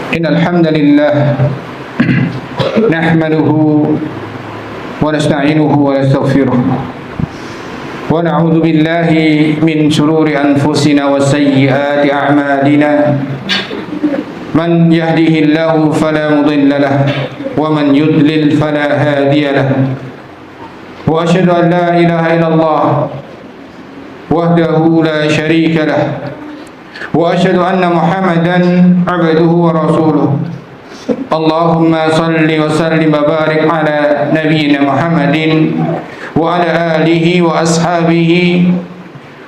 إن الحمد لله نحمده ونستعينه ونستغفره ونعوذ بالله من شرور أنفسنا وسيئات أعمالنا من يهده الله فلا مضل له ومن يضلل فلا هادي له وأشهد أن لا إله إلا الله وحده لا شريك له وأشهد أن محمدا عبده ورسوله اللهم صل وسلم وبارك على نبينا محمد وعلى آله وأصحابه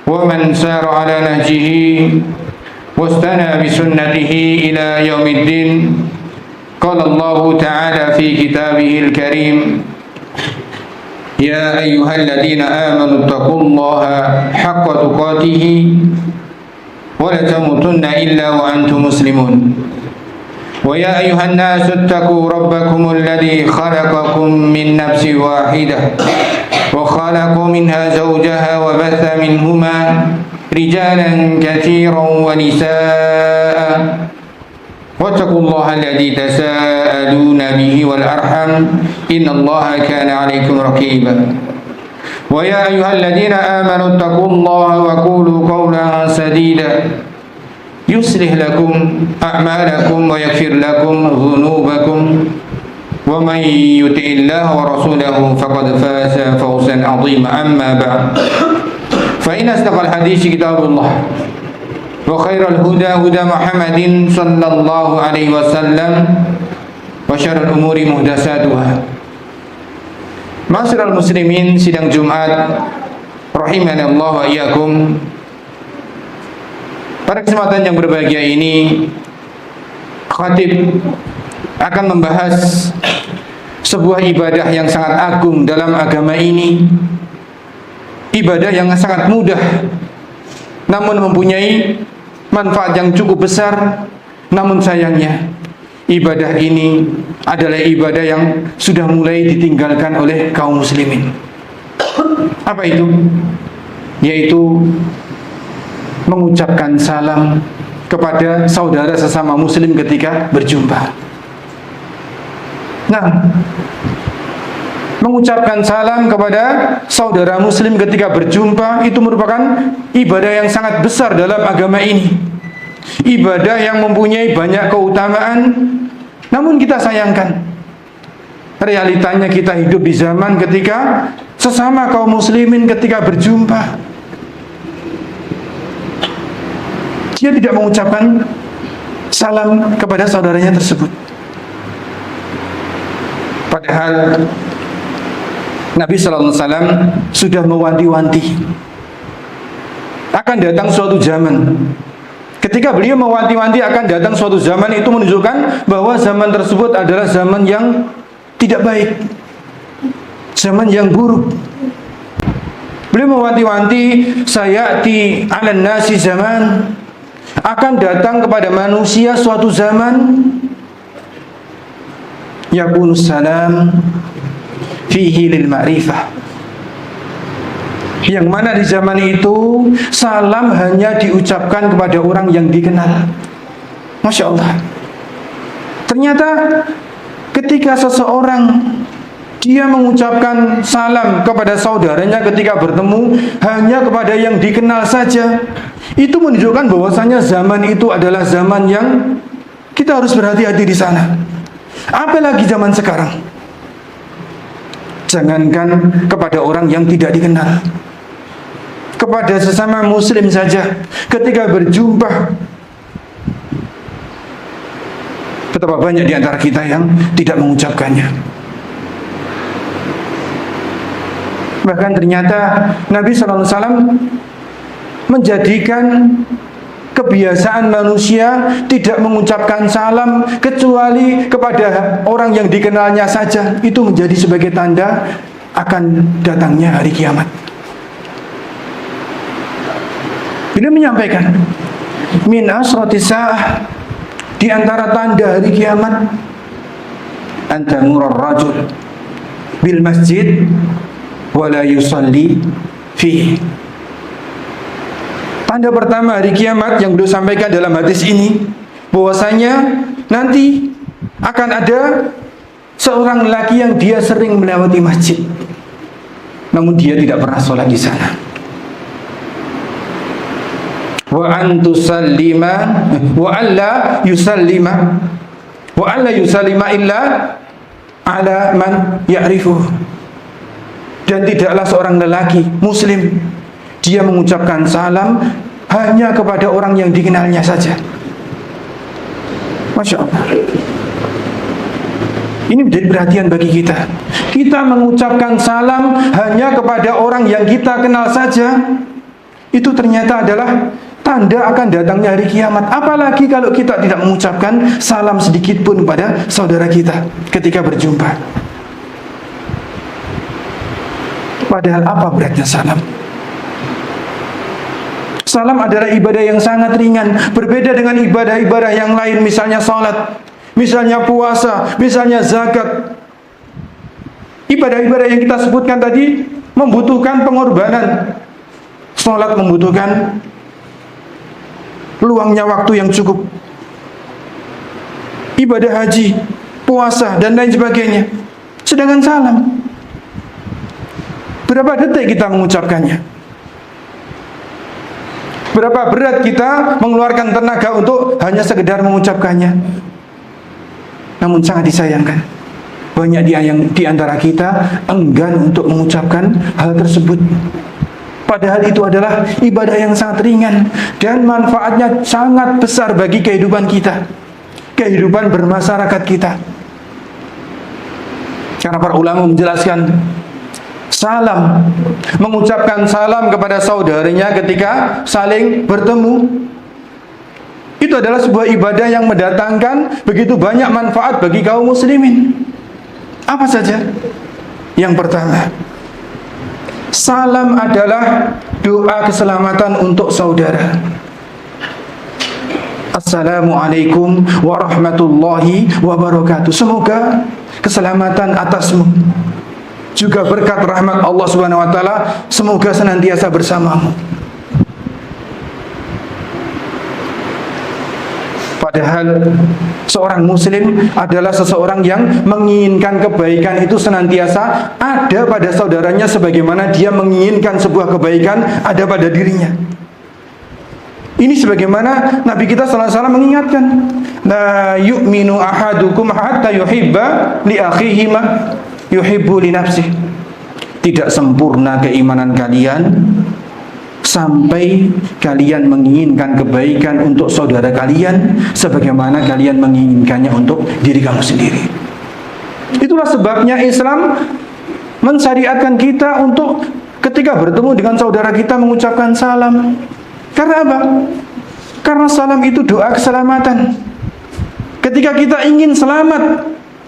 ومن سار على نهجه واستنى بسنته إلى يوم الدين قال الله تعالى في كتابه الكريم يا أيها الذين آمنوا اتقوا الله حق تقاته ولا تموتن إلا وأنتم مسلمون ويا أيها الناس اتقوا ربكم الذي خلقكم من نفس واحدة وخلق منها زوجها وبث منهما رجالا كثيرا ونساء واتقوا الله الذي تساءلون به والأرحم إن الله كان عليكم رقيبا ويا أيها الذين آمنوا اتقوا الله وقولوا قولا سديدا يصلح لكم أعمالكم ويغفر لكم ذنوبكم ومن يطع الله ورسوله فقد فاز فوزا عظيما أما بعد فإن أصدق الحديث كتاب الله وخير الهدى هدى محمد صلى الله عليه وسلم وشر الأمور محدثاتها. Ma'asyiral muslimin, sidang Jumat rahimanallahu wa iyyakum. Pada kesempatan yang berbahagia ini, khatib akan membahas sebuah ibadah yang sangat agung dalam agama ini. Ibadah yang sangat mudah namun mempunyai manfaat yang cukup besar. Namun sayangnya ibadah ini adalah ibadah yang sudah mulai ditinggalkan oleh kaum muslimin. Apa itu? Yaitu mengucapkan salam kepada saudara sesama muslim ketika berjumpa. Nah, mengucapkan salam kepada saudara muslim ketika berjumpa itu merupakan ibadah yang sangat besar dalam agama ini. Ibadah yang mempunyai banyak keutamaan. Namun kita sayangkan, realitanya kita hidup di zaman ketika sesama kaum muslimin ketika berjumpa, dia tidak mengucapkan salam kepada saudaranya tersebut. Padahal Nabi sallallahu alaihi wasallam sudah mewanti-wanti akan datang suatu zaman. Ketika beliau mewanti-wanti akan datang suatu zaman, itu menunjukkan bahwa zaman tersebut adalah zaman yang tidak baik, zaman yang buruk. Beliau mewanti-wanti, sayati 'alan nasi zaman, akan datang kepada manusia suatu zaman yakunus salam fihi lil ma'rifah, yang mana di zaman itu salam hanya diucapkan kepada orang yang dikenal. Masya Allah. Ternyata ketika seseorang dia mengucapkan salam kepada saudaranya ketika bertemu hanya kepada yang dikenal saja, itu menunjukkan bahwasanya zaman itu adalah zaman yang kita harus berhati-hati di sana. Apalagi zaman sekarang, jangankan kepada orang yang tidak dikenal, kepada sesama muslim saja ketika berjumpa, betapa banyak di antara kita yang tidak mengucapkannya. Bahkan ternyata Nabi SAW menjadikan kebiasaan manusia tidak mengucapkan salam kecuali kepada orang yang dikenalnya saja. Itu menjadi sebagai tanda akan datangnya hari kiamat. Beliau menyampaikan, min asratis sa'ah, di antara tanda hari kiamat, antamurar rajul bil masjid wala yusalli fihi. Tanda pertama hari kiamat yang beliau sampaikan dalam hadis ini, bahwasanya nanti akan ada seorang lelaki yang dia sering melewati masjid, namun dia tidak pernah sholat di sana. Wa antusallima wa alla yusallima illa ala man ya'rifuh. Dan tidaklah seorang lelaki muslim dia mengucapkan salam hanya kepada orang yang dikenalnya saja. Masya Allah. Ini menjadi perhatian bagi kita. Kita mengucapkan salam hanya kepada orang yang kita kenal saja, itu ternyata adalah tanda akan datangnya hari kiamat. Apalagi kalau kita tidak mengucapkan salam sedikit pun pada saudara kita ketika berjumpa. Padahal apa beratnya salam? Salam adalah ibadah yang sangat ringan, berbeda dengan ibadah-ibadah yang lain, misalnya salat, misalnya puasa, misalnya zakat. Ibadah-ibadah yang kita sebutkan tadi membutuhkan pengorbanan. Salat membutuhkan luangnya waktu yang cukup. Ibadah haji, puasa, dan lain sebagainya. Sedangkan salam, berapa detik kita mengucapkannya? Berapa berat kita mengeluarkan tenaga untuk hanya sekedar mengucapkannya? Namun sangat disayangkan, banyak di antara kita enggan untuk mengucapkan hal tersebut. Padahal itu adalah ibadah yang sangat ringan dan manfaatnya sangat besar bagi kehidupan kita, kehidupan bermasyarakat kita. Karena para ulama menjelaskan, salam, mengucapkan salam kepada saudaranya ketika saling bertemu, itu adalah sebuah ibadah yang mendatangkan begitu banyak manfaat bagi kaum muslimin. Apa saja? Yang pertama, salam adalah doa keselamatan untuk saudara. Assalamualaikum warahmatullahi wabarakatuh. Semoga keselamatan atasmu, juga berkat rahmat Allah Subhanahu wa taala semoga senantiasa bersamamu. Padahal seorang muslim adalah seseorang yang menginginkan kebaikan itu senantiasa ada pada saudaranya sebagaimana dia menginginkan sebuah kebaikan ada pada dirinya. Ini sebagaimana Nabi kita sallallahu alaihi wasallam mengingatkan, la yu'minu ahadukum hatta yuhibba li akhihi ma yuhibbu li nafsihi. Tidak sempurna keimanan kalian sampai kalian menginginkan kebaikan untuk saudara kalian sebagaimana kalian menginginkannya untuk diri kamu sendiri. Itulah sebabnya Islam mensyariatkan kita untuk ketika bertemu dengan saudara kita mengucapkan salam. Karena apa? Karena salam itu doa keselamatan. Ketika kita ingin selamat,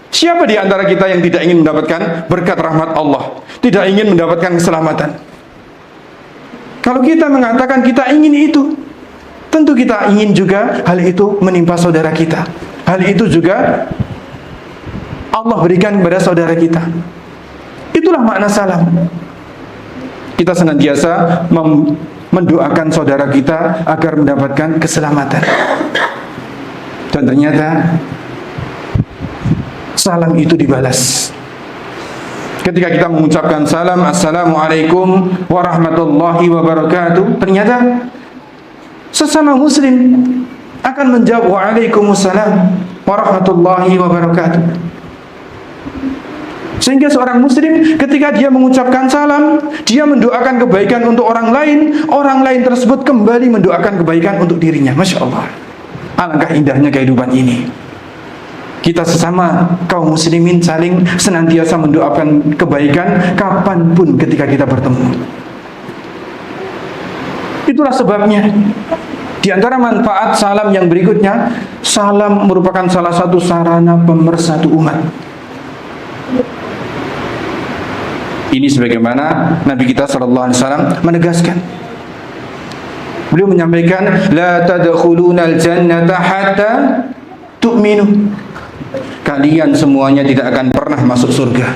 siapa di antara kita yang tidak ingin mendapatkan berkat rahmat Allah, tidak ingin mendapatkan keselamatan? Kalau kita mengatakan kita ingin itu, tentu kita ingin juga hal itu menimpa saudara kita. Hal itu juga Allah berikan kepada saudara kita. Itulah makna salam. Kita senantiasa mendoakan saudara kita agar mendapatkan keselamatan. Dan ternyata salam itu dibalas. Ketika kita mengucapkan salam, assalamualaikum warahmatullahi wabarakatuh, ternyata sesama muslim akan menjawab waalaikumsalam warahmatullahi wabarakatuh. Sehingga seorang muslim ketika dia mengucapkan salam, dia mendoakan kebaikan untuk orang lain tersebut kembali mendoakan kebaikan untuk dirinya. Masya Allah, alangkah indahnya kehidupan ini. Kita sesama kaum muslimin saling senantiasa mendoakan kebaikan kapanpun ketika kita bertemu. Itulah sebabnya di antara manfaat salam yang berikutnya, salam merupakan salah satu sarana pemersatu umat. Ini sebagaimana Nabi kita sallallahu alaihi wasallam menegaskan. Beliau menyampaikan, la tadkhulunal jannata hatta tu'minu. Kalian semuanya tidak akan pernah masuk surga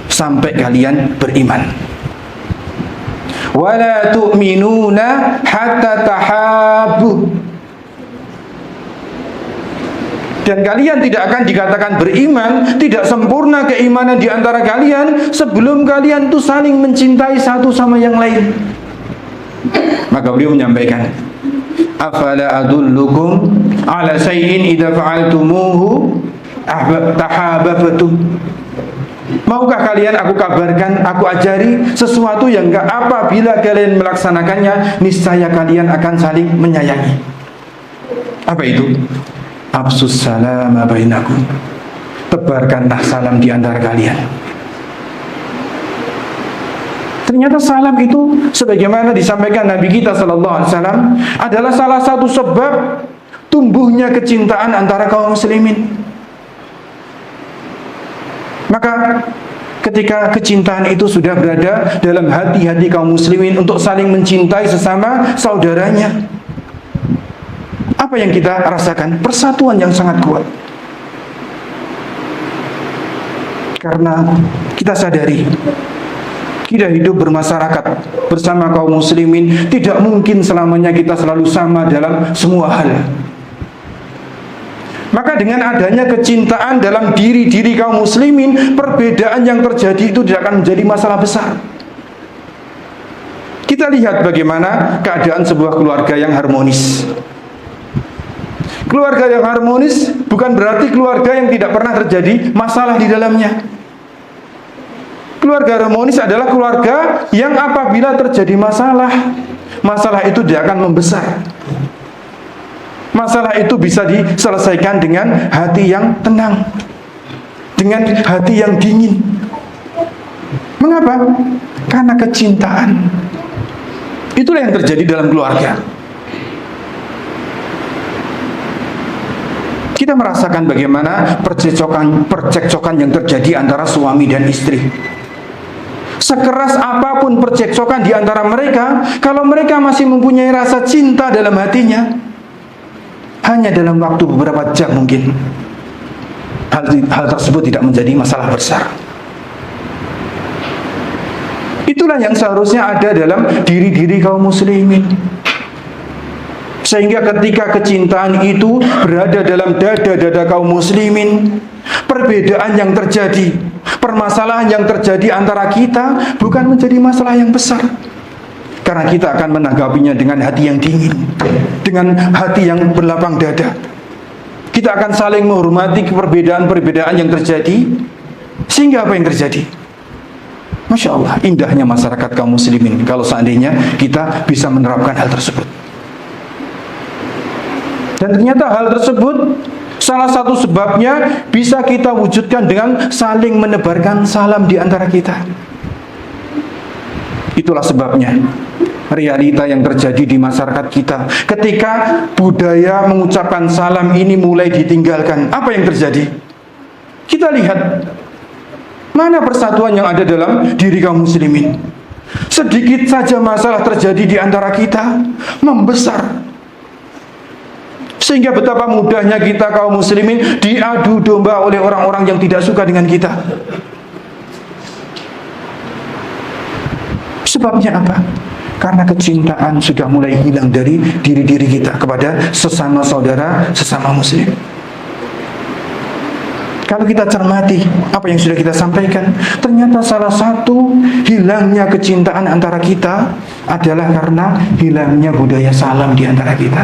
sampai kalian beriman. Wala tu'minuna hatta tahabbu. Dan kalian tidak akan dikatakan beriman, tidak sempurna keimanan di antara kalian sebelum kalian tuh saling mencintai satu sama yang lain. Maka beliau menyampaikan, afala adullukum ala syai'in idza fa'altumuhu tahabbtum. Maukah kalian aku kabarkan, aku ajari sesuatu yang apabila kalian melaksanakannya, niscaya kalian akan saling menyayangi. Apa itu? Afsus salama bainakum. Tebarkanlah salam di antara kalian. Ternyata salam itu sebagaimana disampaikan Nabi kita sallallahu alaihi wasallam adalah salah satu sebab tumbuhnya kecintaan antara kaum muslimin. Maka ketika kecintaan itu sudah berada dalam hati-hati kaum muslimin untuk saling mencintai sesama saudaranya, apa yang kita rasakan? Persatuan yang sangat kuat. Karena kita sadari kita hidup bermasyarakat bersama kaum muslimin, tidak mungkin selamanya kita selalu sama dalam semua hal. Maka dengan adanya kecintaan dalam diri-diri kaum muslimin, perbedaan yang terjadi itu tidak akan menjadi masalah besar. Kita lihat bagaimana keadaan sebuah keluarga yang harmonis. Keluarga yang harmonis bukan berarti keluarga yang tidak pernah terjadi masalah di dalamnya. Keluarga harmonis adalah keluarga yang apabila terjadi masalah, masalah itu tidak akan membesar. Masalah itu bisa diselesaikan dengan hati yang tenang, dengan hati yang dingin. Mengapa? Karena kecintaan. Itulah yang terjadi dalam keluarga. Kita merasakan bagaimana percekcokan yang terjadi antara suami dan istri. Sekeras apapun percekcokan di antara mereka, kalau mereka masih mempunyai rasa cinta dalam hatinya, hanya dalam waktu beberapa jam mungkin hal tersebut tidak menjadi masalah besar. Itulah yang seharusnya ada dalam diri-diri kaum muslimin. Sehingga ketika kecintaan itu berada dalam dada-dada kaum muslimin, perbedaan yang terjadi, permasalahan yang terjadi antara kita bukan menjadi masalah yang besar. Karena kita akan menanggapinya dengan hati yang dingin, dengan hati yang berlapang dada. Kita akan saling menghormati perbedaan-perbedaan yang terjadi. Sehingga apa yang terjadi? Masya Allah, indahnya masyarakat kaum muslimin kalau seandainya kita bisa menerapkan hal tersebut. Dan ternyata hal tersebut salah satu sebabnya bisa kita wujudkan dengan saling menebarkan salam di antara kita. Itulah sebabnya realita yang terjadi di masyarakat kita. Ketika budaya mengucapkan salam ini mulai ditinggalkan, apa yang terjadi? Kita lihat mana persatuan yang ada dalam diri kaum muslimin. Sedikit saja masalah terjadi di antara kita, membesar. Sehingga betapa mudahnya kita kaum muslimin diadu domba oleh orang-orang yang tidak suka dengan kita. Sebabnya apa? Karena kecintaan sudah mulai hilang dari diri-diri kita kepada sesama saudara, sesama muslim. Kalau kita cermati apa yang sudah kita sampaikan, ternyata salah satu hilangnya kecintaan antara kita adalah karena hilangnya budaya salam di antara kita.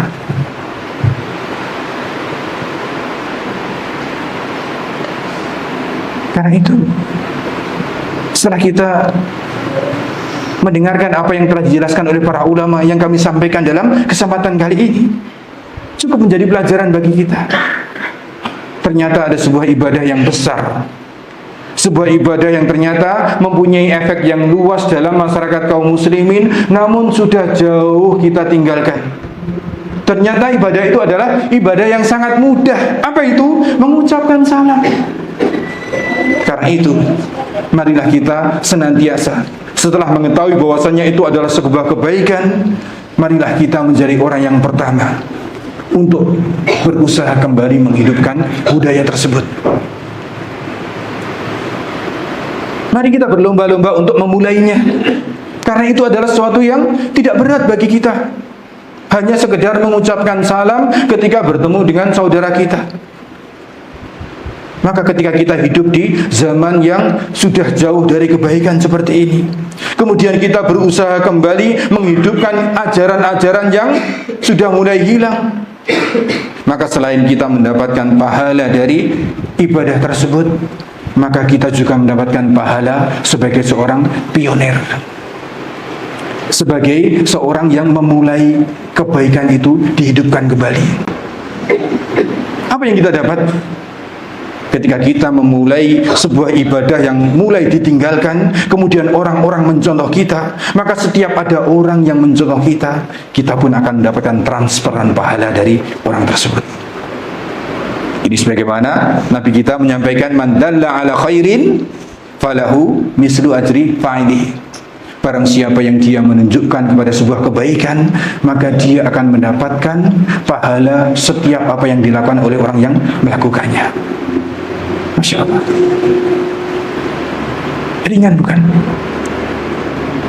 Karena itu, setelah kita mendengarkan apa yang telah dijelaskan oleh para ulama yang kami sampaikan dalam kesempatan kali ini, cukup menjadi pelajaran bagi kita. Ternyata ada sebuah ibadah yang besar, sebuah ibadah yang ternyata mempunyai efek yang luas dalam masyarakat kaum muslimin, namun sudah jauh kita tinggalkan. Ternyata ibadah itu adalah ibadah yang sangat mudah. Apa itu? Mengucapkan salam. Karena itu, marilah kita senantiasa setelah mengetahui bahwasannya itu adalah sebuah kebaikan, marilah kita menjadi orang yang pertama untuk berusaha kembali menghidupkan budaya tersebut. Mari kita berlomba-lomba untuk memulainya. Karena itu adalah sesuatu yang tidak berat bagi kita. Hanya sekedar mengucapkan salam ketika bertemu dengan saudara kita. Maka ketika kita hidup di zaman yang sudah jauh dari kebaikan seperti ini, kemudian kita berusaha kembali menghidupkan ajaran-ajaran yang sudah mulai hilang, maka selain kita mendapatkan pahala dari ibadah tersebut, maka kita juga mendapatkan pahala sebagai seorang pionir, sebagai seorang yang memulai kebaikan itu dihidupkan kembali. Apa yang kita dapat ketika kita memulai sebuah ibadah yang mulai ditinggalkan, kemudian orang-orang mencontoh kita, maka setiap ada orang yang mencontoh kita, kita pun akan mendapatkan transferan pahala dari orang tersebut. Ini sebagaimana Nabi kita menyampaikan, man dalla ala khairin falahu mislu ajri fa'ili. Barang siapa yang dia menunjukkan kepada sebuah kebaikan, maka dia akan mendapatkan pahala setiap apa yang dilakukan oleh orang yang melakukannya. Masya Allah. Ringan bukan?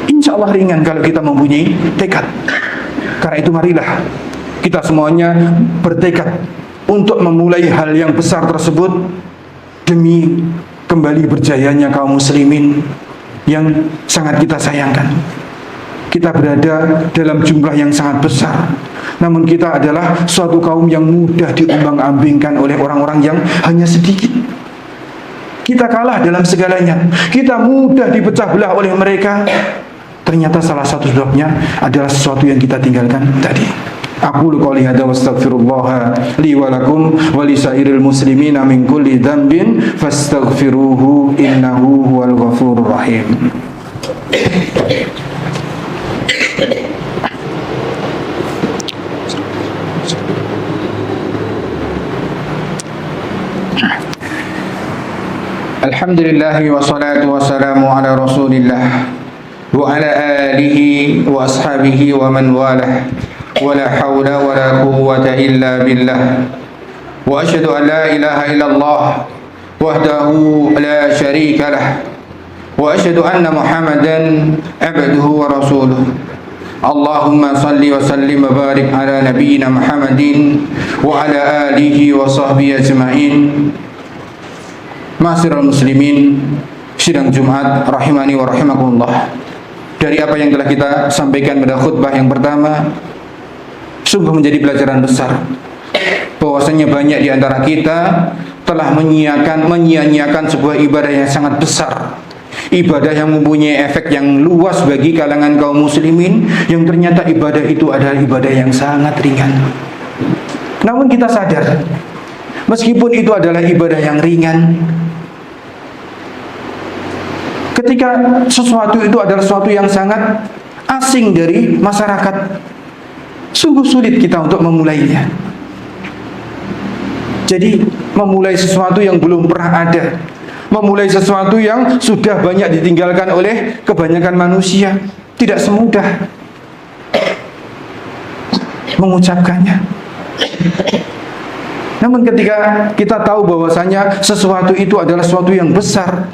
Insya Allah ringan kalau kita mempunyai tekad. Karena itu marilah kita semuanya bertekad untuk memulai hal yang besar tersebut demi kembali berjayanya kaum muslimin yang sangat kita sayangkan. Kita berada dalam jumlah yang sangat besar, namun kita adalah suatu kaum yang mudah diumbang-ambingkan oleh orang-orang yang hanya sedikit. Kita kalah dalam segalanya, kita mudah dipecah belah oleh mereka. Ternyata salah satu sebabnya adalah sesuatu yang kita tinggalkan tadi. Aqulu qouli hadza wa astaghfirullah li wa lakum wa li sairil muslimina min kulli dhanbin fastaghfiruhu innahu huwal ghafurur rahim. Alhamdulillah wa salatu wa salamu ala Rasulillah wa ala alihi wa ashabihi wa man walah. ولا حول ولا قوة إلا بالله وأشهد أن لا إله إلا الله وحده لا شريك له وأشهد أن محمدا عبده ورسوله اللهم صل وسلم وبارك على نبينا محمد وعلى آله وصحبه أجمعين. Ma'asyiral muslimin, sidang Jumat rahimani wa rahimakumullah. Dari apa yang telah kita sampaikan pada khutbah yang pertama, sungguh menjadi pelajaran besar bahwasanya banyak di antara kita telah menyia-nyiakan sebuah ibadah yang sangat besar, ibadah yang mempunyai efek yang luas bagi kalangan kaum muslimin, yang ternyata ibadah itu adalah ibadah yang sangat ringan. Namun kita sadar, meskipun itu adalah ibadah yang ringan, ketika sesuatu itu adalah sesuatu yang sangat asing dari masyarakat, sungguh sulit kita untuk memulainya. Jadi memulai sesuatu yang belum pernah ada, memulai sesuatu yang sudah banyak ditinggalkan oleh kebanyakan manusia, tidak semudah mengucapkannya. Namun ketika kita tahu bahwasanya sesuatu itu adalah sesuatu yang besar,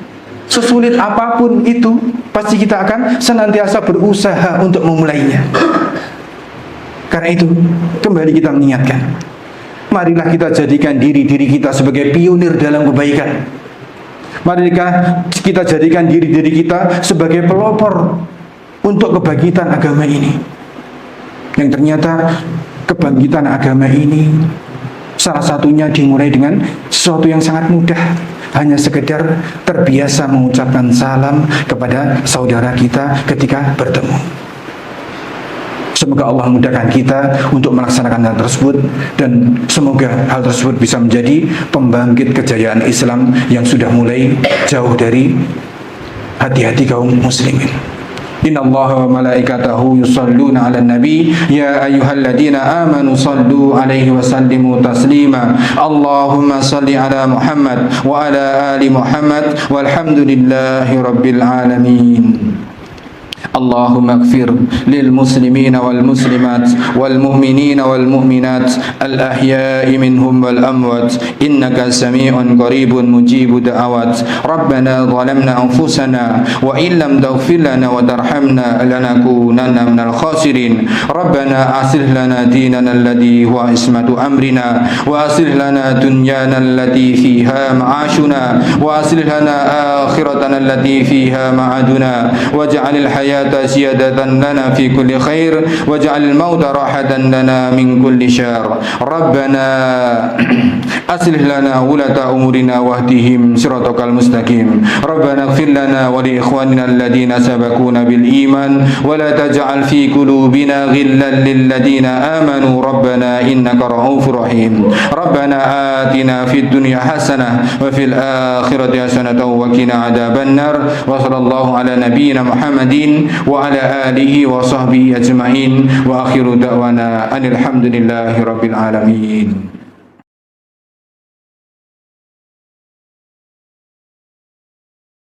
sesulit apapun itu, pasti kita akan senantiasa berusaha untuk memulainya. Karena itu, kembali kita mengingatkan, marilah kita jadikan diri-diri kita sebagai pionir dalam kebaikan. Marilah kita jadikan diri-diri kita sebagai pelopor untuk kebangkitan agama ini. Yang ternyata kebangkitan agama ini salah satunya dimulai dengan sesuatu yang sangat mudah, hanya sekedar terbiasa mengucapkan salam kepada saudara kita ketika bertemu. Semoga Allah mudahkan kita untuk melaksanakan hal tersebut, dan semoga hal tersebut bisa menjadi pembangkit kejayaan Islam yang sudah mulai jauh dari hati-hati kaum muslimin. Innallaha wa malaikatahu yusalluna 'alan nabi ya ayyuhalladzina amanu sallu 'alaihi wa sallimu taslima. Allahumma salli 'ala Muhammad wa 'ala ali Muhammad walhamdulillahi rabbil alamin. اللهم اغفر للمسلمين والمسلمات والمؤمنين والمؤمنات الأحياء منهم والأموات إنك سميع قريب مجيب دعوات ربنا ظلمنا أنفسنا وإن لم تغفر لنا وترحمنا لنكونن من الخاسرين ربنا أصلح لنا ديننا الذي هو عصمة أمرنا وأصلح لنا دنيانا التي فيها معاشنا وأصلح لنا آخرتنا التي فيها معادنا واجعل الحياة زيادة لنا في كل خير واجعل الموت راحة لنا من كل شر ربنا أصلح لنا ولاة أمورنا واهدهم صراطك المستقيم ربنا اغفر لنا ولإخواننا الذين سبقونا بالإيمان ولا تجعل في قلوبنا غلا للذين آمنوا ربنا إنك رؤوف رحيم ربنا آتنا في الدنيا حسنة وفي الآخرة حسنة وقنا عذاب النار وصلى الله على نبينا محمد وعلى آله وصحبه أجمعين وآخر دعوانا أن الحمد لله رب العالمين.